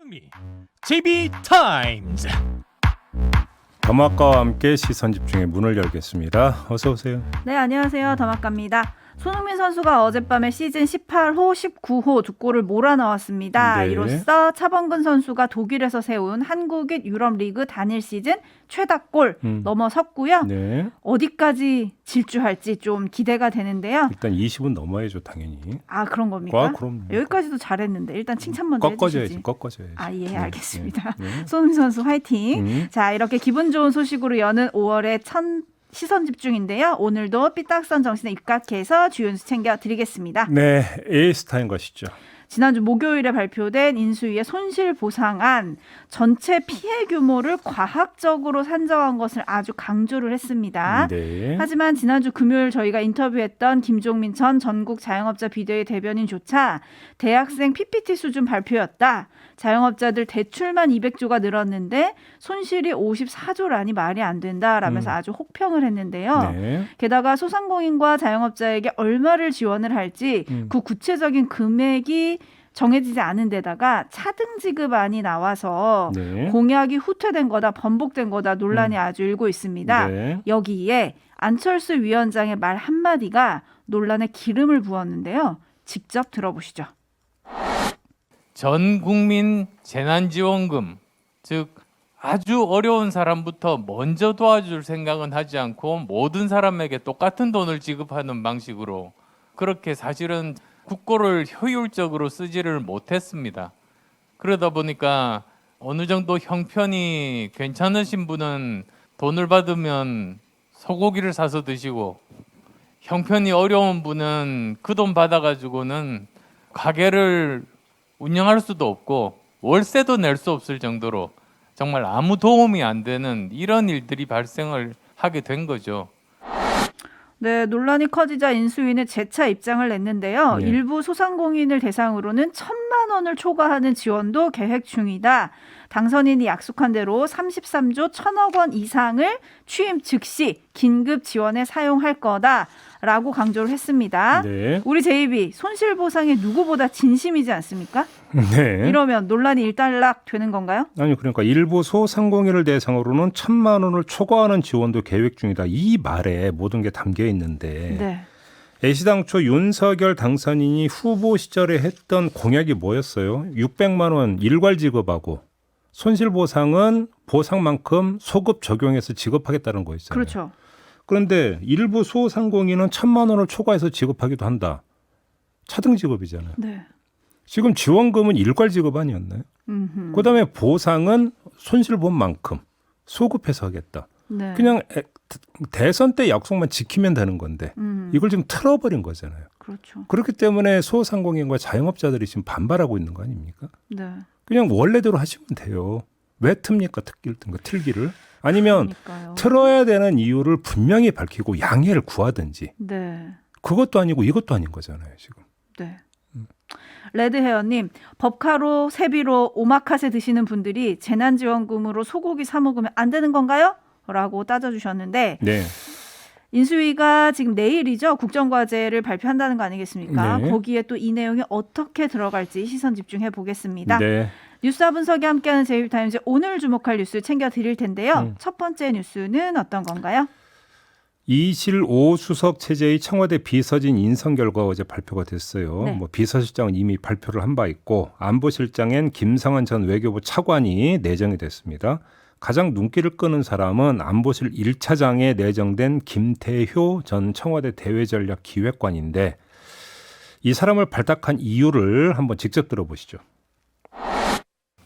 손흥민 JB 타임즈. 더마카와 함께 시선 집중의 문을 열겠습니다. 어서 오세요. 네, 안녕하세요. 더마카입니다. 손흥민 선수가 어젯밤에 시즌 18호, 19호 두 골을 몰아넣었습니다. 네. 이로써 차범근 선수가 독일에서 세운 한국인 유럽 리그 단일 시즌 최다골 넘어섰고요. 네. 어디까지 질주할지 좀 기대가 되는데요. 일단 20은 넘어야죠, 당연히. 아, 그런 겁니까? 그럼 여기까지도 잘했는데 일단 칭찬 먼저 해주시지. 꺾어줘야지. 아, 예, 알겠습니다. 네. 손흥민 선수 화이팅. 자, 이렇게 기분 좋은 소식으로 여는 5월의 첫 시선 집중인데요. 오늘도 삐딱선 정신에 입각해서 주요 뉴스 챙겨드리겠습니다. 네, 에이스타인 것이죠. 지난주 목요일에 발표된 인수위의 손실보상안 전체 피해 규모를 과학적으로 산정한 것을 아주 강조를 했습니다. 네. 하지만 지난주 금요일 저희가 인터뷰했던 김종민 전 전국 자영업자 비대위 대변인조차 대학생 PPT 수준 발표였다. 자영업자들 대출만 200조가 늘었는데 손실이 54조라니 말이 안 된다라면서 아주 혹평을 했는데요. 네. 게다가 소상공인과 자영업자에게 얼마를 지원을 할지 그 구체적인 금액이 정해지지 않은 데다가 차등 지급안이 나와서 네. 공약이 후퇴된 거다, 번복된 거다 논란이 아주 일고 있습니다. 네. 여기에 안철수 위원장의 말 한마디가 논란에 기름을 부었는데요. 직접 들어보시죠. 전 국민 재난지원금, 즉 아주 어려운 사람부터 먼저 도와줄 생각은 하지 않고 모든 사람에게 똑같은 돈을 지급하는 방식으로 그렇게 사실은 국고를 효율적으로 쓰지를 못했습니다. 그러다 보니까 어느 정도 형편이 괜찮으신 분은 돈을 받으면 소고기를 사서 드시고 형편이 어려운 분은 그 돈 받아가지고는 가게를 운영할 수도 없고 월세도 낼 수 없을 정도로 정말 아무 도움이 안 되는 이런 일들이 발생을 하게 된 거죠. 네, 논란이 커지자 인수위는 재차 입장을 냈는데요. 네. 일부 소상공인을 대상으로는 1,000만 원을 초과하는 지원도 계획 중이다. 당선인이 약속한 대로 33조 1,000억 원 이상을 취임 즉시 긴급 지원에 사용할 거다라고 강조를 했습니다. 네. 우리 JB 손실보상에 누구보다 진심이지 않습니까? 네. 이러면 논란이 일단락 되는 건가요? 아니 그러니까 일부 소상공인을 대상으로는 1,000만 원을 초과하는 지원도 계획 중이다. 이 말에 모든 게 담겨 있는데 네. 애시당초 윤석열 당선인이 후보 시절에 했던 공약이 뭐였어요? 600만 원 일괄 지급하고 손실보상은 보상만큼 소급 적용해서 지급하겠다는 거였잖아요. 그렇죠. 그런데 일부 소상공인은 1,000만 원을 초과해서 지급하기도 한다. 차등 지급이잖아요. 네. 지금 지원금은 일괄 지급 아니었나요? 그다음에 보상은 손실 본 만큼 소급해서 하겠다. 네. 그냥 대선 때 약속만 지키면 되는 건데 이걸 지금 틀어버린 거잖아요. 그렇죠. 그렇기 때문에 소상공인과 자영업자들이 지금 반발하고 있는 거 아닙니까? 네. 그냥 원래대로 하시면 돼요. 왜 틉니까? 틀기를. 아니면 그러니까요. 틀어야 되는 이유를 분명히 밝히고 양해를 구하든지. 네. 그것도 아니고 이것도 아닌 거잖아요. 지금. 네. 레드헤어님, 법카로 세비로 오마카세 드시는 분들이 재난지원금으로 소고기 사 먹으면 안 되는 건가요? 라고 따져주셨는데 네. 인수위가 지금 내일이죠. 국정과제를 발표한다는 거 아니겠습니까? 네. 거기에 또 이 내용이 어떻게 들어갈지 시선 집중해 보겠습니다. 네. 뉴스와 분석이 함께하는 제이비타임즈 오늘 주목할 뉴스 챙겨드릴 텐데요. 첫 번째 뉴스는 어떤 건가요? 이실 5수석 체제의 청와대 비서진 인선 결과가 어제 발표가 됐어요. 네. 뭐 비서실장은 이미 발표를 한 바 있고 안보실장엔 김상환 전 외교부 차관이 내정이 됐습니다. 가장 눈길을 끄는 사람은 안보실 1차장에 내정된 김태효 전 청와대 대외전략기획관인데 이 사람을 발탁한 이유를 한번 직접 들어보시죠.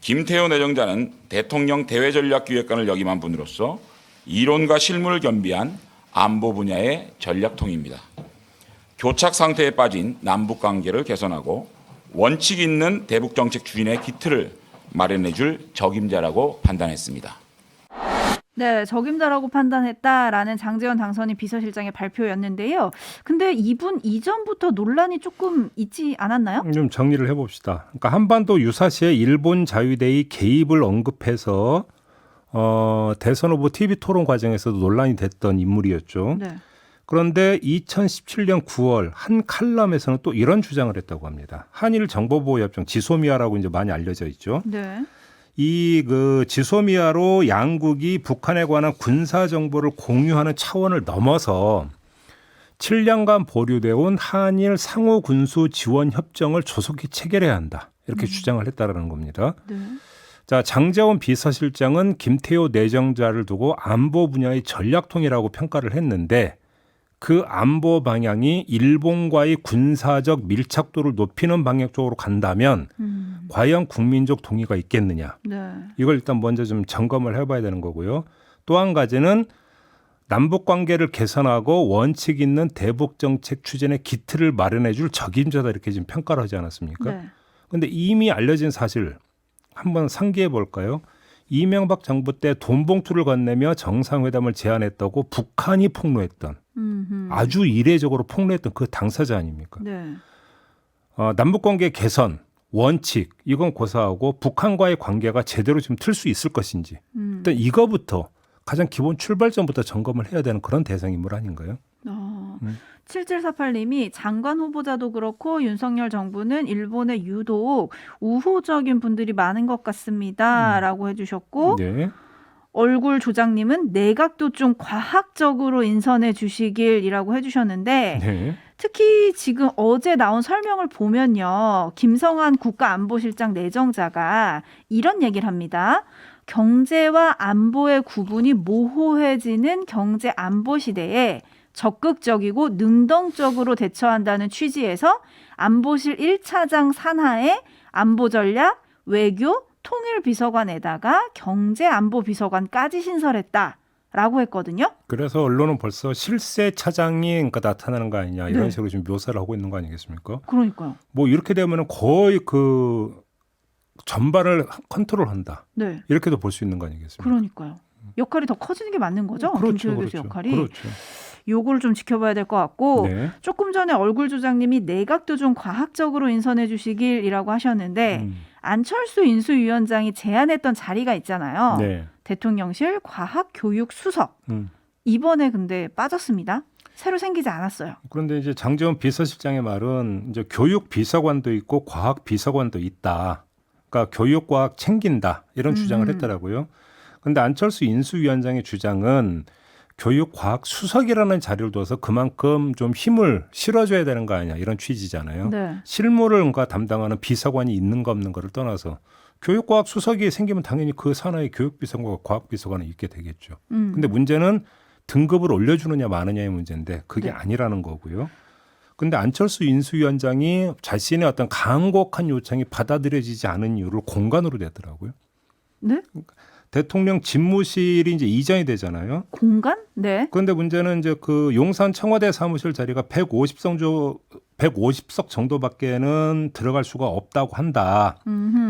김태효 내정자는 대통령 대외전략기획관을 역임한 분으로서 이론과 실무를 겸비한 안보 분야의 전략통입니다. 교착 상태에 빠진 남북 관계를 개선하고 원칙 있는 대북 정책 추진의 기틀을 마련해 줄 적임자라고 판단했습니다. 네, 적임자라고 판단했다라는 장제원 당선인 비서실장의 발표였는데요. 근데 이분 이전부터 논란이 조금 있지 않았나요? 좀 정리를 해봅시다. 그러니까 한반도 유사시에 일본 자유대의 개입을 언급해서 대선 후보 TV 토론 과정에서도 논란이 됐던 인물이었죠. 네. 그런데 2017년 9월 한 칼럼에서는 또 이런 주장을 했다고 합니다. 한일 정보보호협정 지소미아라고 이제 많이 알려져 있죠. 네. 이 그 지소미아로 양국이 북한에 관한 군사 정보를 공유하는 차원을 넘어서 7년간 보류되어 온 한일 상호 군수 지원 협정을 조속히 체결해야 한다. 이렇게 주장을 했다라는 겁니다. 네. 자, 장제원 비서실장은 김태효 내정자를 두고 안보 분야의 전략통이라고 평가를 했는데 그 안보 방향이 일본과의 군사적 밀착도를 높이는 방향 쪽으로 간다면 과연 국민적 동의가 있겠느냐. 네. 이걸 일단 먼저 좀 점검을 해봐야 되는 거고요. 또 한 가지는 남북 관계를 개선하고 원칙 있는 대북 정책 추진의 기틀을 마련해 줄 적임자다 이렇게 지금 평가를 하지 않았습니까? 네. 그런데 이미 알려진 사실 한번 상기해 볼까요? 이명박 정부 때 돈봉투를 건네며 정상회담을 제안했다고 북한이 폭로했던 아주 이례적으로 폭로했던 그 당사자 아닙니까? 네. 남북관계 개선, 원칙 이건 고사하고 북한과의 관계가 제대로 좀 틀 수 있을 것인지 일단 이거부터 가장 기본 출발점부터 점검을 해야 되는 그런 대상 인물 아닌가요? 7748님이 장관 후보자도 그렇고 윤석열 정부는 일본에 유독 우호적인 분들이 많은 것 같습니다. 라고 해주셨고 네. 얼굴 조장님은 내각도 좀 과학적으로 인선해 주시길이라고 해주셨는데 네. 특히 지금 어제 나온 설명을 보면요. 김성한 국가안보실장 내정자가 이런 얘기를 합니다. 경제와 안보의 구분이 모호해지는 경제안보 시대에 적극적이고 능동적으로 대처한다는 취지에서 안보실 1차장 산하에 안보전략, 외교, 통일비서관에다가 경제안보비서관까지 신설했다라고 했거든요. 그래서 언론은 벌써 실세 차장이 그러니까 나타나는 거 아니냐 이런 네. 식으로 지금 묘사를 하고 있는 거 아니겠습니까? 그러니까요. 뭐 이렇게 되면은 거의 그 전반을 컨트롤한다 네. 이렇게도 볼 수 있는 거 아니겠습니까? 역할이 더 커지는 게 맞는 거죠. 김태효 교수 역할이. 그렇죠. 요거를 좀 지켜봐야 될 것 같고 네. 조금 전에 얼굴 조장님이 내각도 좀 과학적으로 인선해 주시길이라고 하셨는데 안철수 인수위원장이 제안했던 자리가 있잖아요. 네. 대통령실 과학교육수석. 음. 이번에 근데 빠졌습니다. 새로 생기지 않았어요. 그런데 이제 장제원 비서실장의 말은 이제 교육 비서관도 있고 과학 비서관도 있다. 그러니까 교육 과학 챙긴다 이런 주장을 했더라고요. 그런데 안철수 인수위원장의 주장은 교육과학 수석이라는 자리를 둬서 그만큼 좀 힘을 실어줘야 되는 거 아니냐 이런 취지잖아요. 네. 실무를 뭔가 담당하는 비서관이 있는 거 없는 거를 떠나서 교육과학 수석이 생기면 당연히 그 산하에 교육비서관과 과학비서관이 있게 되겠죠. 근데 문제는 등급을 올려주느냐 마느냐의 문제인데 그게 네. 아니라는 거고요. 근데 안철수 인수위원장이 자신의 어떤 간곡한 요청이 받아들여지지 않은 이유를 공간으로 내더라고요. 네? 대통령 집무실이 이제 이전이 되잖아요. 공간? 네. 그런데 문제는 이제 그 용산 청와대 사무실 자리가 150석 정도밖에는 들어갈 수가 없다고 한다.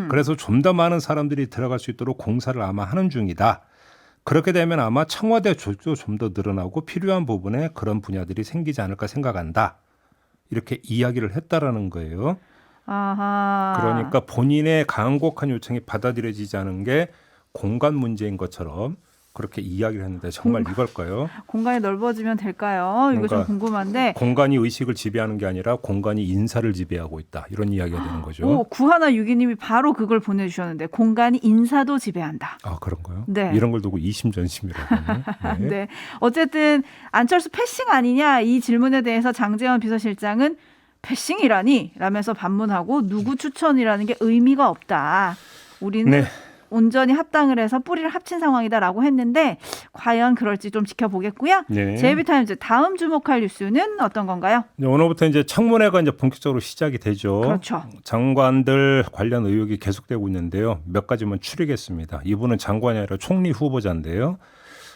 그래서 좀 더 많은 사람들이 들어갈 수 있도록 공사를 아마 하는 중이다. 그렇게 되면 아마 청와대 조직도 좀 더 늘어나고 필요한 부분에 그런 분야들이 생기지 않을까 생각한다. 이렇게 이야기를 했다라는 거예요. 아하. 그러니까 본인의 간곡한 요청이 받아들여지지 않은 게 공간 문제인 것처럼 그렇게 이야기를 했는데 정말 이걸까요? 공간이 넓어지면 될까요? 이거 좀 뭔가 궁금한데. 공간이 의식을 지배하는 게 아니라 공간이 인사를 지배하고 있다. 이런 이야기가 되는 거죠. 오, 9162님이 바로 그걸 보내주셨는데 공간이 인사도 지배한다. 아 그런가요? 네. 이런 걸 두고 이심전심이라고 하네. 네. 네. 어쨌든 안철수 패싱 아니냐 이 질문에 대해서 장제원 비서실장은 패싱이라니 라면서 반문하고 누구 추천이라는 게 의미가 없다. 우리는 네. 온전히 합당을 해서 뿌리를 합친 상황이다라고 했는데 과연 그럴지 좀 지켜보겠고요. 네. 제이비타임즈 다음 주목할 뉴스는 어떤 건가요? 오늘부터 이제 청문회가 이제 본격적으로 시작이 되죠. 그렇죠. 장관들 관련 의혹이 계속되고 있는데요. 몇 가지만 추리겠습니다. 이분은 장관이 아니라 총리 후보자인데요.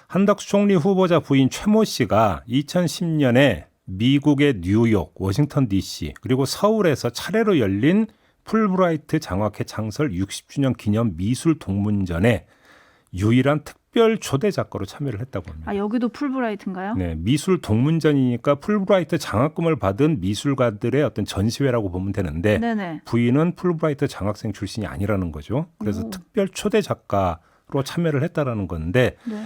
한덕수 총리 후보자 부인 최모 씨가 2010년에 미국의 뉴욕, 워싱턴 DC 그리고 서울에서 차례로 열린 풀브라이트 장학회 창설 60주년 기념 미술 동문전에 유일한 특별 초대 작가로 참여를 했다고 합니다. 아 여기도 풀브라이트인가요? 네, 미술 동문전이니까 풀브라이트 장학금을 받은 미술가들의 어떤 전시회라고 보면 되는데 네네. 부인은 풀브라이트 장학생 출신이 아니라는 거죠. 그래서 오. 특별 초대 작가로 참여를 했다라는 건데 네.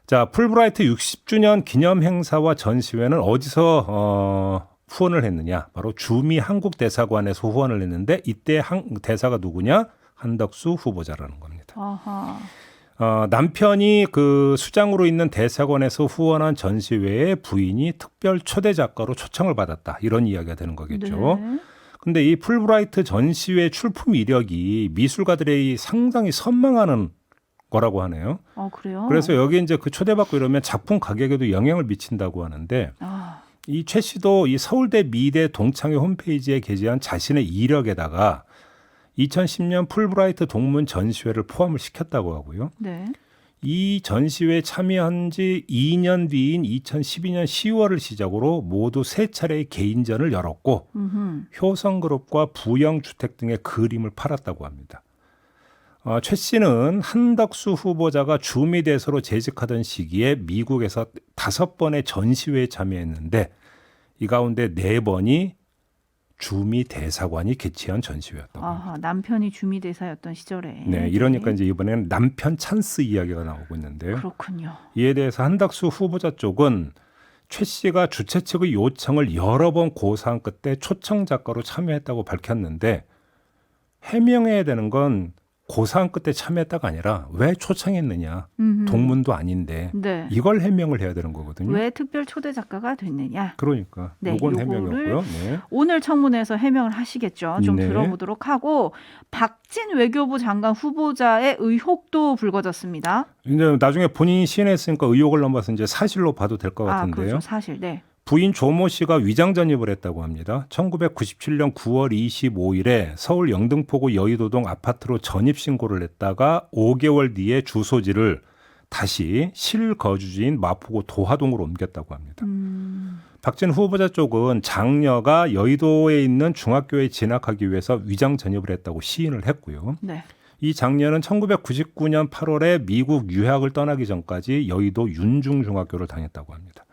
자, 풀브라이트 60주년 기념 행사와 전시회는 어디서 후원을 했느냐? 바로 주미 한국대사관에서 후원을 했는데 이때 대사가 누구냐? 한덕수 후보자라는 겁니다. 아하. 남편이 그 수장으로 있는 대사관에서 후원한 전시회에 부인이 특별 초대 작가로 초청을 받았다. 이런 이야기가 되는 거겠죠. 네. 근데 이 풀브라이트 전시회 출품 이력이 미술가들의 상당히 선망하는 거라고 하네요. 그래요? 그래서 여기 이제 그 초대받고 이러면 작품 가격에도 영향을 미친다고 하는데 이 최 씨도 이 서울대 미대 동창회 홈페이지에 게재한 자신의 이력에다가 2010년 풀브라이트 동문 전시회를 포함을 시켰다고 하고요. 네. 이 전시회에 참여한 지 2년 뒤인 2012년 10월을 시작으로 모두 3차례의 개인전을 열었고 효성그룹과 부영주택 등의 그림을 팔았다고 합니다. 최 씨는 한덕수 후보자가 주미대사로 재직하던 시기에 미국에서 5번의 전시회에 참여했는데 이 가운데 4번이 주미대사관이 개최한 전시회였다고 합니다. 남편이 주미대사였던 시절에. 네, 이러니까 이제 이번에는 남편 찬스 이야기가 나오고 있는데요. 그렇군요. 이에 대해서 한덕수 후보자 쪽은 최 씨가 주최 측의 요청을 여러 번 고사한 끝에 초청 작가로 참여했다고 밝혔는데 해명해야 되는 건 고사한 끝에 참여했다가 아니라 왜 초청했느냐. 동문도 아닌데 네. 이걸 해명을 해야 되는 거거든요. 왜 특별 초대 작가가 됐느냐. 그러니까 네, 이건 요거를 해명이었고요. 네. 오늘 청문회에서 해명을 하시겠죠. 좀 네. 들어보도록 하고 박진 외교부 장관 후보자의 의혹도 불거졌습니다. 이제 나중에 본인이 시인했으니까 의혹을 넘어서 이제 사실로 봐도 될 것 같은데요. 그렇죠. 사실. 네. 부인 조모 씨가 위장 전입을 했다고 합니다. 1997년 9월 25일에 서울 영등포구 여의도동 아파트로 전입 신고를 했다가 5개월 뒤에 주소지를 다시 실거주지인 마포구 도화동으로 옮겼다고 합니다. 박진 후보자 쪽은 장녀가 여의도에 있는 중학교에 진학하기 위해서 위장 전입을 했다고 시인을 했고요. 네. 이 장녀는 1999년 8월에 미국 유학을 떠나기 전까지 여의도 윤중중학교를 다녔다고 합니다.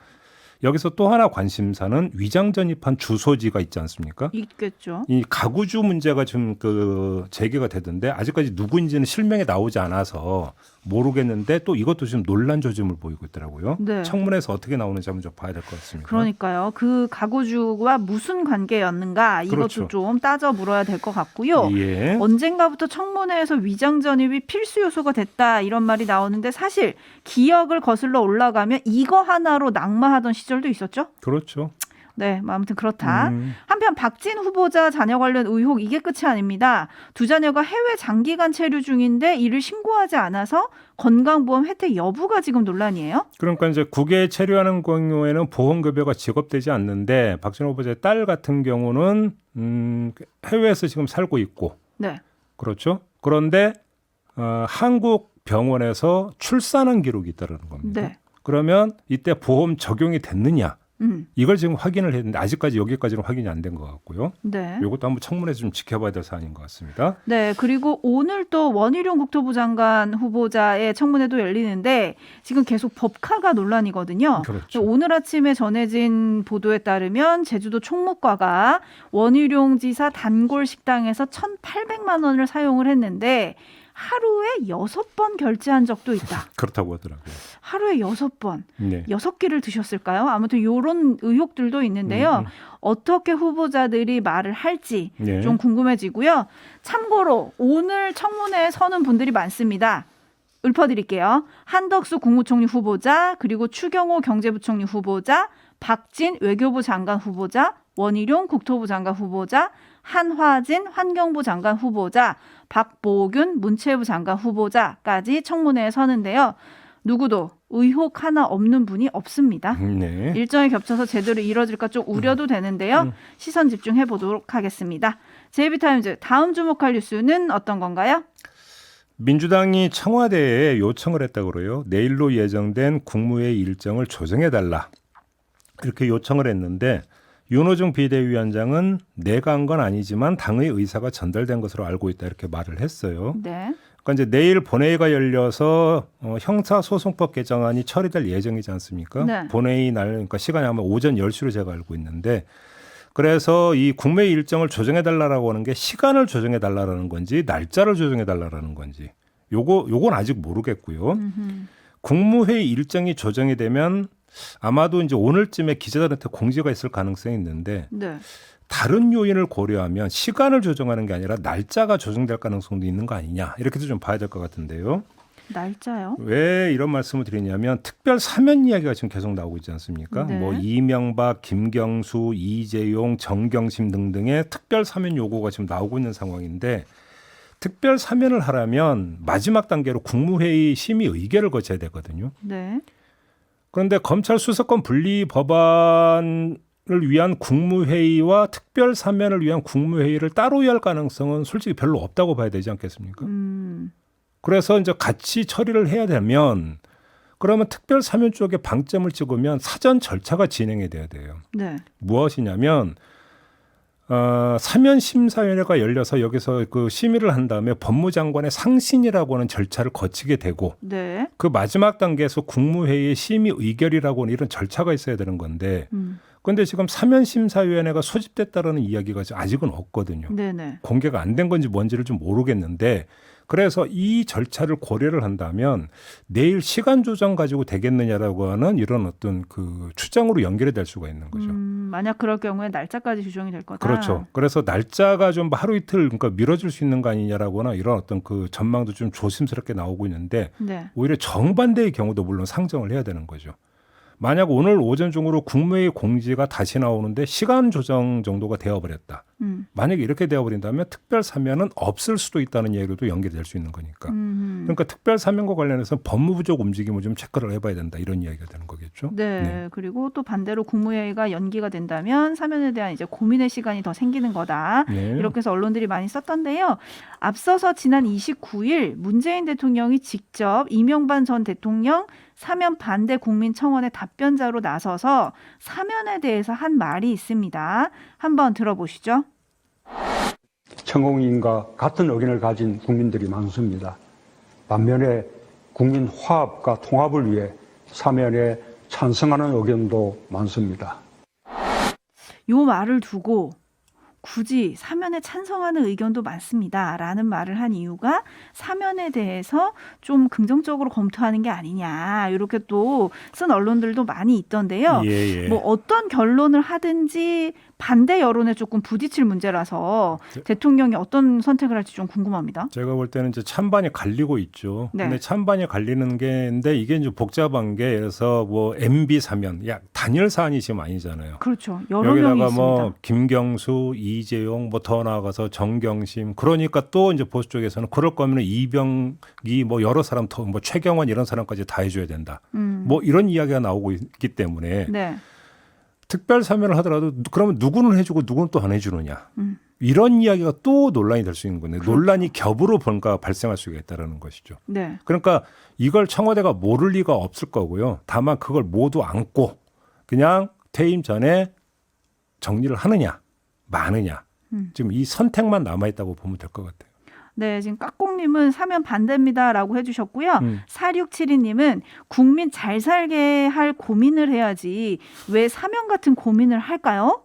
여기서 또 하나 관심사는 위장 전입한 주소지가 있지 않습니까? 있겠죠. 이 가구주 문제가 좀 그 제기가 되던데 아직까지 누구인지는 실명에 나오지 않아서 모르겠는데 또 이것도 지금 논란 조짐을 보이고 있더라고요. 네. 청문회에서 어떻게 나오는지 한번 좀 봐야 될 것 같습니다. 그러니까요. 그 가구주와 무슨 관계였는가 이것도 그렇죠. 좀 따져 물어야 될 것 같고요. 예. 언젠가부터 청문회에서 위장 전입이 필수 요소가 됐다 이런 말이 나오는데 사실 기억을 거슬러 올라가면 이거 하나로 낙마하던 시절도 있었죠. 그렇죠. 네, 아무튼 그렇다. 한편 박진 후보자 자녀 관련 의혹 이게 끝이 아닙니다. 두 자녀가 해외 장기간 체류 중인데 이를 신고하지 않아서 건강보험 혜택 여부가 지금 논란이에요. 그러니까 이제 국외에 체류하는 경우에는 보험급여가 지급되지 않는데 박진 후보자의 딸 같은 경우는 해외에서 지금 살고 있고, 네. 그렇죠. 그런데 한국 병원에서 출산한 기록이 있다는 겁니다. 네. 그러면 이때 보험 적용이 됐느냐? 이걸 지금 확인을 했는데 아직까지 여기까지는 확인이 안 된 것 같고요. 네. 이것도 한번 청문회에서 좀 지켜봐야 될 사안인 것 같습니다. 네, 그리고 오늘 또 원희룡 국토부 장관 후보자의 청문회도 열리는데 지금 계속 법카가 논란이거든요. 그렇죠. 오늘 아침에 전해진 보도에 따르면 제주도 총무과가 원희룡 지사 단골 식당에서 1,800만 원을 사용을 했는데 하루에 6번 결제한 적도 있다. 그렇다고 하더라고요. 하루에 6번. 네. 6끼를 드셨을까요? 아무튼 이런 의혹들도 있는데요. 어떻게 후보자들이 말을 할지 네. 좀 궁금해지고요. 참고로 오늘 청문회에 서는 분들이 많습니다. 읊어드릴게요. 한덕수 국무총리 후보자, 그리고 추경호 경제부총리 후보자, 박진 외교부 장관 후보자, 원희룡 국토부 장관 후보자, 한화진 환경부 장관 후보자, 박보균 문체부 장관 후보자까지 청문회에 서는데요. 누구도 의혹 하나 없는 분이 없습니다. 네. 일정이 겹쳐서 제대로 이뤄질까 좀 우려도 되는데요. 시선 집중해 보도록 하겠습니다. JB타임즈 다음 주목할 뉴스는 어떤 건가요? 민주당이 청와대에 요청을 했다고 그래요. 내일로 예정된 국무회의 일정을 조정해달라. 이렇게 요청을 했는데 윤호중 비대위원장은 내가 한 건 아니지만 당의 의사가 전달된 것으로 알고 있다 이렇게 말을 했어요. 네. 그러니까 이제 내일 본회의가 열려서 형사소송법 개정안이 처리될 예정이지 않습니까? 네. 본회의 날 그러니까 시간이 아마 오전 10시로 제가 알고 있는데 그래서 이 국무회의 일정을 조정해달라고 하는 게 시간을 조정해달라는 건지 날짜를 조정해달라는 건지 요건 아직 모르겠고요. 국무회의 일정이 조정이 되면 아마도 이제 오늘쯤에 기자들한테 공지가 있을 가능성이 있는데 네. 다른 요인을 고려하면 시간을 조정하는 게 아니라 날짜가 조정될 가능성도 있는 거 아니냐 이렇게도 좀 봐야 될 것 같은데요. 날짜요? 왜 이런 말씀을 드리냐면 특별 사면 이야기가 지금 계속 나오고 있지 않습니까? 네. 뭐 이명박, 김경수, 이재용, 정경심 등등의 특별 사면 요구가 지금 나오고 있는 상황인데 특별 사면을 하려면 마지막 단계로 국무회의 심의 의결을 거쳐야 되거든요. 네. 그런데 검찰 수사권 분리 법안을 위한 국무회의와 특별 사면을 위한 국무회의를 따로 할 가능성은 솔직히 별로 없다고 봐야 되지 않겠습니까? 그래서 이제 같이 처리를 해야 되면 그러면 특별 사면 쪽에 방점을 찍으면 사전 절차가 진행이 돼야 돼요. 네. 무엇이냐면 사면 심사위원회가 열려서 여기서 그 심의를 한 다음에 법무장관의 상신이라고 하는 절차를 거치게 되고 네. 그 마지막 단계에서 국무회의의 심의 의결이라고 하는 이런 절차가 있어야 되는 건데 그런데 지금 사면 심사위원회가 소집됐다라는 이야기가 아직은 없거든요. 네네. 공개가 안 된 건지 뭔지를 좀 모르겠는데 그래서 이 절차를 고려를 한다면 내일 시간 조정 가지고 되겠느냐라고 하는 이런 어떤 그 추정으로 연결이 될 수가 있는 거죠. 만약 그럴 경우에 날짜까지 조정이 될 거다. 그렇죠. 그래서 날짜가 좀 하루 이틀 그러니까 미뤄질 수 있는 거 아니냐라거나 이런 어떤 그 전망도 좀 조심스럽게 나오고 있는데 네. 오히려 정반대의 경우도 물론 상정을 해야 되는 거죠. 만약 오늘 오전 중으로 국무회의 공지가 다시 나오는데 시간 조정 정도가 되어버렸다. 만약에 이렇게 되어버린다면 특별 사면은 없을 수도 있다는 얘기도 연결될 수 있는 거니까. 그러니까 특별 사면과 관련해서 법무부적 움직임을 좀 체크를 해봐야 된다. 이런 이야기가 되는 거겠죠. 네. 그리고 또 반대로 국무회의가 연기가 된다면 사면에 대한 이제 고민의 시간이 더 생기는 거다. 네. 이렇게 해서 언론들이 많이 썼던데요. 앞서서 지난 29일 문재인 대통령이 직접 이명박 전 대통령 사면 반대 국민청원의 답변자로 나서서 사면에 대해서 한 말이 있습니다. 한번 들어보시죠. 천공인과 같은 의견을 가진 국민들이 많습니다. 반면에 국민 화합과 통합을 위해 사면에 찬성하는 의견도 많습니다. 요 말을 두고 굳이 사면에 찬성하는 의견도 많습니다. 라는 말을 한 이유가 사면에 대해서 좀 긍정적으로 검토하는 게 아니냐. 이렇게 또 쓴 언론들도 많이 있던데요. 예. 뭐 어떤 결론을 하든지 반대 여론에 조금 부딪힐 문제라서 대통령이 어떤 선택을 할지 좀 궁금합니다. 제가 볼 때는 이제 찬반이 갈리고 있죠. 네. 근데 찬반이 갈리는 게인데 이게 이제 복잡한 게 그래서 뭐 MB 사면 단일 사안이 지금 아니잖아요. 그렇죠. 여러 명이 여기다가 있습니다. 뭐 김경수, 이재용, 뭐 더 나아가서 정경심. 그러니까 또 이제 보수 쪽에서는 그럴 거면 이병기 뭐 여러 사람 더 뭐 최경환 이런 사람까지 다 해줘야 된다. 뭐 이런 이야기가 나오고 있기 때문에 네. 특별 사면을 하더라도 그러면 누구는 해주고 누구는 또 안 해주느냐. 이런 이야기가 또 논란이 될 수 있는 건데 그렇죠. 논란이 겹으로 뭔가 발생할 수가 있다는 것이죠. 네. 그러니까 이걸 청와대가 모를 리가 없을 거고요. 다만 그걸 모두 안고 그냥 퇴임 전에 정리를 하느냐 마느냐. 지금 이 선택만 남아있다고 보면 될 것 같아요. 네, 지금 까꿍님은 사면 반대입니다라고 해주셨고요. 4672님은 국민 잘 살게 할 고민을 해야지 왜 사면 같은 고민을 할까요?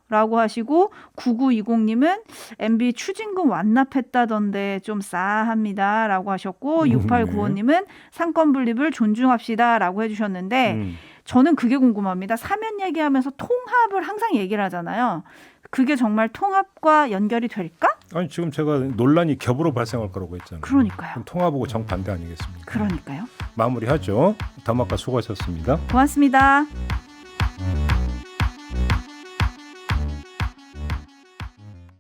라고 하시고 9920님은 MB 추징금 완납했다던데 좀 싸합니다 라고 하셨고 6895님은 상권 분립을 존중합시다 라고 해주셨는데 저는 그게 궁금합니다. 사면 얘기하면서 통합을 항상 얘기를 하잖아요. 그게 정말 통합과 연결이 될까? 아니 지금 제가 논란이 겹으로 발생할 거라고 했잖아요. 그러니까요. 그럼 통합하고 정반대 아니겠습니까? 그러니까요. 마무리하죠. 담화가 수고하셨습니다. 고맙습니다.